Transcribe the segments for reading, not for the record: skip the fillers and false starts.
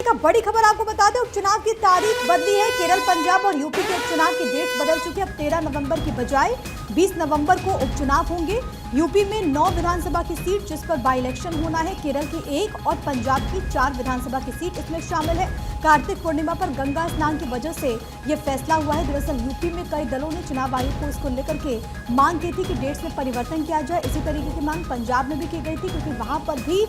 एक बड़ी खबर आपको बता दें, उपचुनाव की तारीख बदली है। केरल, पंजाब और यूपी के उपचुनाव की डेट बदल चुकी है। अब 13 नवंबर की बजाय 20 नवंबर को उपचुनाव होंगे। यूपी में 9 विधानसभा की सीट जिस पर बाई इलेक्शन होना है, केरल की 1 और पंजाब की 4 विधानसभा की सीट इसमें शामिल है। कार्तिक पूर्णिमा पर गंगा स्नान की वजह से यह फैसला हुआ है। दरअसल यूपी में कई दलों ने चुनाव आयोग को इसको लेकर के मांग की थी कि डेट्स में परिवर्तन किया जाए। इसी तरीके की मांग पंजाब में भी की गई थी, क्योंकि वहां पर भी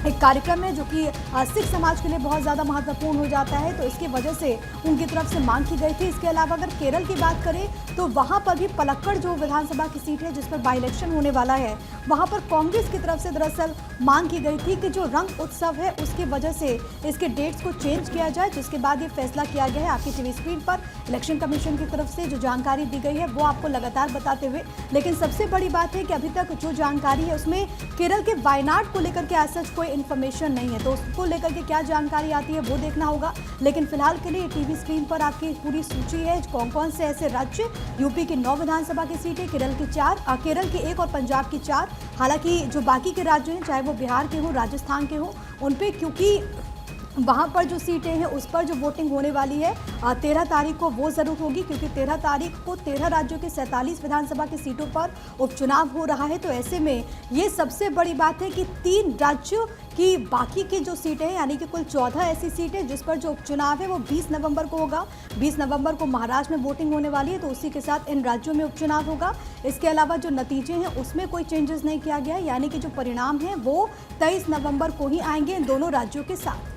एक कार्यक्रम है जो कि सिख समाज के लिए बहुत ज़्यादा महत्वपूर्ण हो जाता है, तो इसकी वजह से उनकी तरफ से मांग की गई थी। इसके अलावा अगर केरल की बात करें तो वहां पर भी पलक्कड़ जो विधानसभा की सीट है जिस पर बाई इलेक्शन होने वाला है, वहां पर कांग्रेस की तरफ से दरअसल मांग की गई थी कि जो रंग उत्सव है उसकी वजह से इसके डेट्स को चेंज किया जाए, जिसके बाद ये फैसला किया गया है। आपकी टीवी स्क्रीन पर इलेक्शन कमीशन की तरफ से जो जानकारी दी गई है वो आपको लगातार बताते हुए, लेकिन सबसे बड़ी बात है कि अभी तक जो जानकारी है उसमें केरल के वायनाड को लेकर के ऐसा कोई इन्फॉर्मेशन नहीं है, तो उसको लेकर के क्या जानकारी आती है वो देखना होगा। लेकिन फिलहाल के लिए टीवी स्क्रीन पर आपकी पूरी सूची है कौन कौन से ऐसे राज्य, यूपी की 9 विधानसभा की सीटें, केरल की 4, केरल की 1 और पंजाब की 4। हालांकि जो बाकी के राज्य हैं, चाहे वो बिहार के हों, राजस्थान के हों, उन पे क्योंकि वहाँ पर जो सीटें हैं उस पर जो वोटिंग होने वाली है 13 तारीख को वो ज़रूर होगी, क्योंकि 13 तारीख को 13 राज्यों के 47 विधानसभा की सीटों पर उपचुनाव हो रहा है। तो ऐसे में ये सबसे बड़ी बात है कि 3 राज्यों की बाकी की जो सीटें हैं, यानी कि कुल 14 ऐसी सीटें जिस पर जो उपचुनाव है वो 20 नवंबर को होगा। 20 नवंबर को महाराष्ट्र में वोटिंग होने वाली है, तो उसी के साथ इन राज्यों में उपचुनाव होगा। इसके अलावा जो नतीजे हैं उसमें कोई चेंजेस नहीं किया गया है, यानी कि जो परिणाम हैं वो 23 नवंबर को ही आएंगे इन दोनों राज्यों के साथ।